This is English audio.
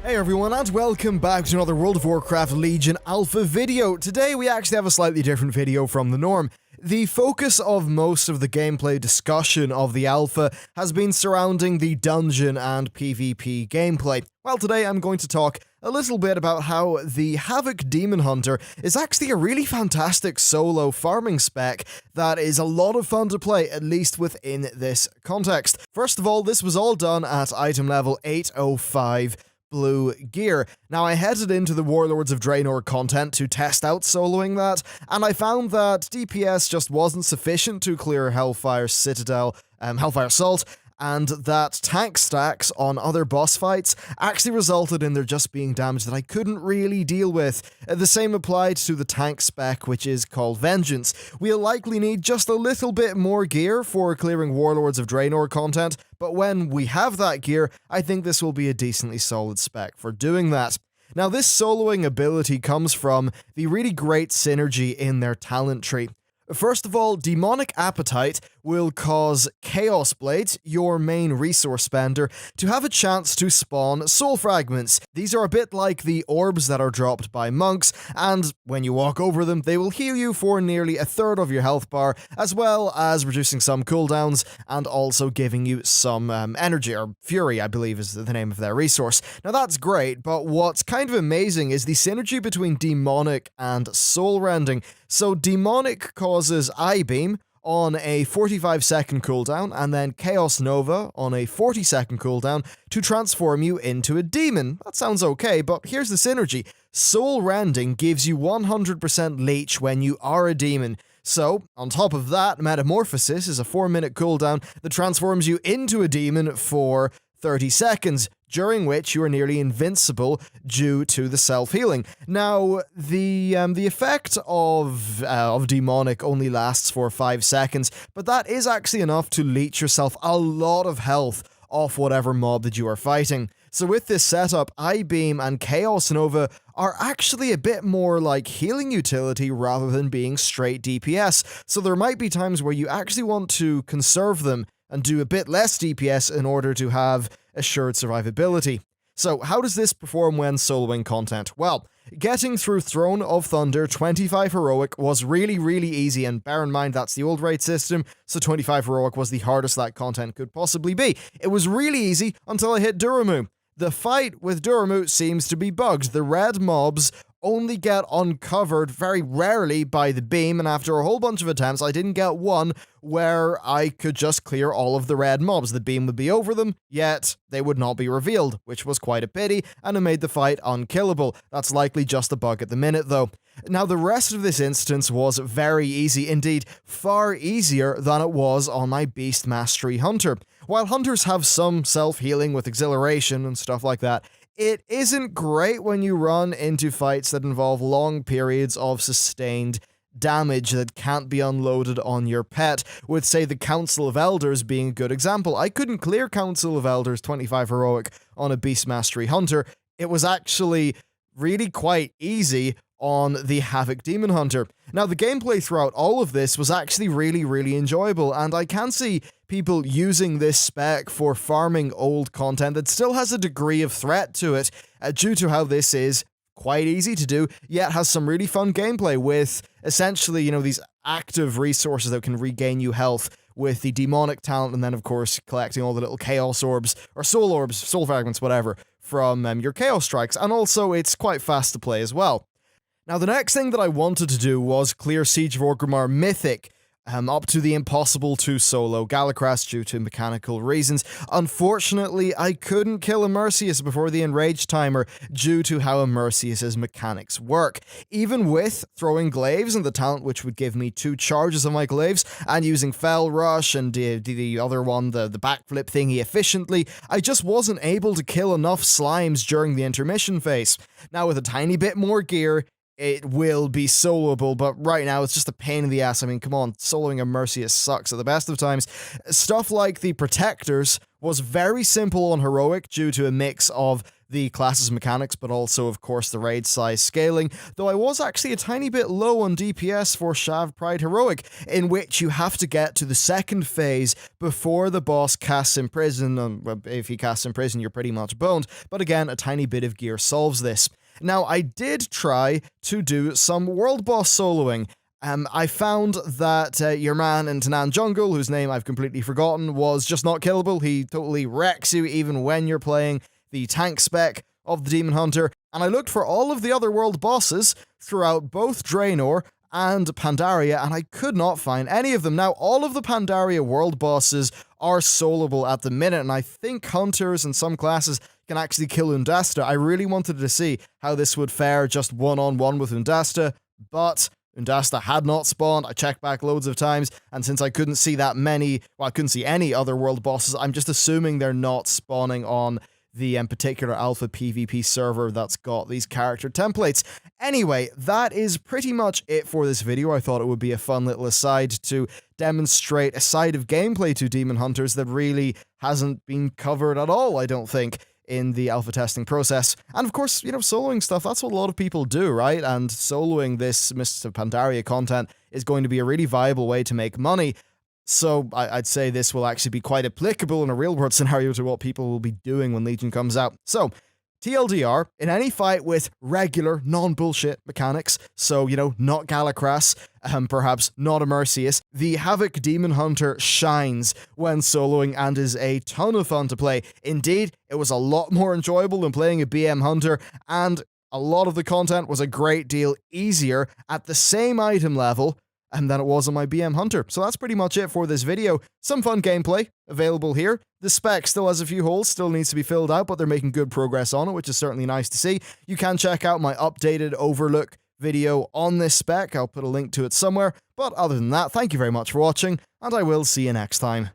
Hey everyone, and welcome back to another World of Warcraft Legion Alpha video. Today we actually have a slightly different video from the norm. The focus of most of the gameplay discussion of the alpha has been surrounding the dungeon and PvP gameplay. Well, today I'm going to talk a little bit about how the Havoc Demon Hunter is actually a really fantastic solo farming spec that is a lot of fun to play, at least within this context. First of all, this was all done at item level 805. Blue gear. Now, I headed into the Warlords of Draenor content to test out soloing that, and I found that DPS just wasn't sufficient to clear Hellfire Citadel, Hellfire Salt, and that tank stacks on other boss fights actually resulted in there just being damage that I couldn't really deal with. The same applied to the tank spec, which is called Vengeance. We'll likely need just a little bit more gear for clearing Warlords of Draenor content, but when we have that gear, I think this will be a decently solid spec for doing that. Now, this soloing ability comes from the really great synergy in their talent tree. First of all, Demonic Appetite will cause Chaos Blades, your main resource spender, to have a chance to spawn soul fragments. These are a bit like the orbs that are dropped by monks, and when you walk over them, they will heal you for nearly a third of your health bar, as well as reducing some cooldowns, and also giving you some energy, or fury, I believe is the name of their resource. Now that's great, but what's kind of amazing is the synergy between Demonic and Soul Rending. So Demonic causes I-Beam on a 45-second cooldown, and then Chaos Nova on a 40-second cooldown to transform you into a demon. That sounds okay, but here's the synergy. Soul Rending gives you 100% leech when you are a demon. So, on top of that, Metamorphosis is a 4-minute cooldown that transforms you into a demon for 30 seconds, during which you are nearly invincible due to the self-healing. Now, the effect of Demonic only lasts for 5 seconds, but that is actually enough to leech yourself a lot of health off whatever mob that you are fighting. So with this setup, I-Beam and Chaos Nova are actually a bit more like healing utility rather than being straight DPS, so there might be times where you actually want to conserve them and do a bit less DPS in order to have assured survivability. So how does this perform when soloing content? Well, getting through Throne of Thunder 25 Heroic was really easy, and bear in mind that's the old raid system, so 25 Heroic was the hardest that content could possibly be. It was really easy until I hit Duramu. The fight with Duramu seems to be bugged. The red mobs only get uncovered very rarely by the beam, and after a whole bunch of attempts, I didn't get one where I could just clear all of the red mobs. The beam would be over them, yet they would not be revealed, which was quite a pity, and it made the fight unkillable. That's likely just a bug at the minute, though. Now, the rest of this instance was very easy, indeed, far easier than it was on my Beast Mastery Hunter. While hunters have some self-healing with exhilaration and stuff like that, it isn't great when you run into fights that involve long periods of sustained damage that can't be unloaded on your pet, with, say, the Council of Elders being a good example. I couldn't clear Council of Elders 25 Heroic on a Beast Mastery Hunter. It was actually really quite easy on the Havoc Demon Hunter. Now, the gameplay throughout all of this was actually really enjoyable, and I can see people using this spec for farming old content that still has a degree of threat to it, due to how this is quite easy to do, yet has some really fun gameplay with, essentially, these active resources that can regain you health with the demonic talent, and then, of course, collecting all the little chaos orbs, or soul fragments, whatever, from your chaos strikes, and also it's quite fast to play as well. Now, the next thing that I wanted to do was clear Siege of Orgrimmar Mythic, up to the impossible to solo Galacrast due to mechanical reasons. Unfortunately, I couldn't kill Immersius before the enraged timer due to how Immersius's mechanics work. Even with throwing glaives and the talent which would give me 2 charges of my glaives, and using Fell Rush and the other one, the backflip thingy efficiently, I just wasn't able to kill enough slimes during the intermission phase. Now, with a tiny bit more gear, it will be soloable, but right now it's just a pain in the ass. I mean, come on, soloing a Mercius sucks at the best of times. Stuff like the Protectors was very simple on Heroic due to a mix of the classes mechanics, but also, of course, the raid size scaling, though I was actually a tiny bit low on DPS for Shav Pride Heroic, in which you have to get to the second phase before the boss casts Imprison, and if he casts Imprison, you're pretty much boned, but again, a tiny bit of gear solves this. Now, I did try to do some world boss soloing. I found that your man in Tanan Jungle, whose name I've completely forgotten, was just not killable. He totally wrecks you even when you're playing the tank spec of the Demon Hunter, and I looked for all of the other world bosses throughout both Draenor and Pandaria, and I could not find any of them. Now, all of the Pandaria world bosses are soloable at the minute, and I think hunters and some classes can actually kill Undasta. I really wanted to see how this would fare just one-on-one with Undasta, but Undasta had not spawned. I checked back loads of times, and since I couldn't see that many, well, I couldn't see any other world bosses, I'm just assuming they're not spawning on the particular alpha PvP server that's got these character templates. Anyway, that is pretty much it for this video. I thought it would be a fun little aside to demonstrate a side of gameplay to Demon Hunters that really hasn't been covered at all, I don't think, in the alpha testing process. And of course, you know, soloing stuff, that's what a lot of people do, right? And soloing this Mists of Pandaria content is going to be a really viable way to make money. So I'd say this will actually be quite applicable in a real-world scenario to what people will be doing when Legion comes out. So, TLDR, in any fight with regular, non-bullshit mechanics, so, you know, not Galacras, perhaps not a Mercius, the Havoc Demon Hunter shines when soloing and is a ton of fun to play. Indeed, it was a lot more enjoyable than playing a BM Hunter, and a lot of the content was a great deal easier at the same item level than it was on my BM Hunter. So that's pretty much it for this video. Some fun gameplay available here. The spec still has a few holes, still needs to be filled out, but they're making good progress on it, which is certainly nice to see. You can check out my updated overlook video on this spec. I'll put a link to it somewhere. But other than that, thank you very much for watching, and I will see you next time.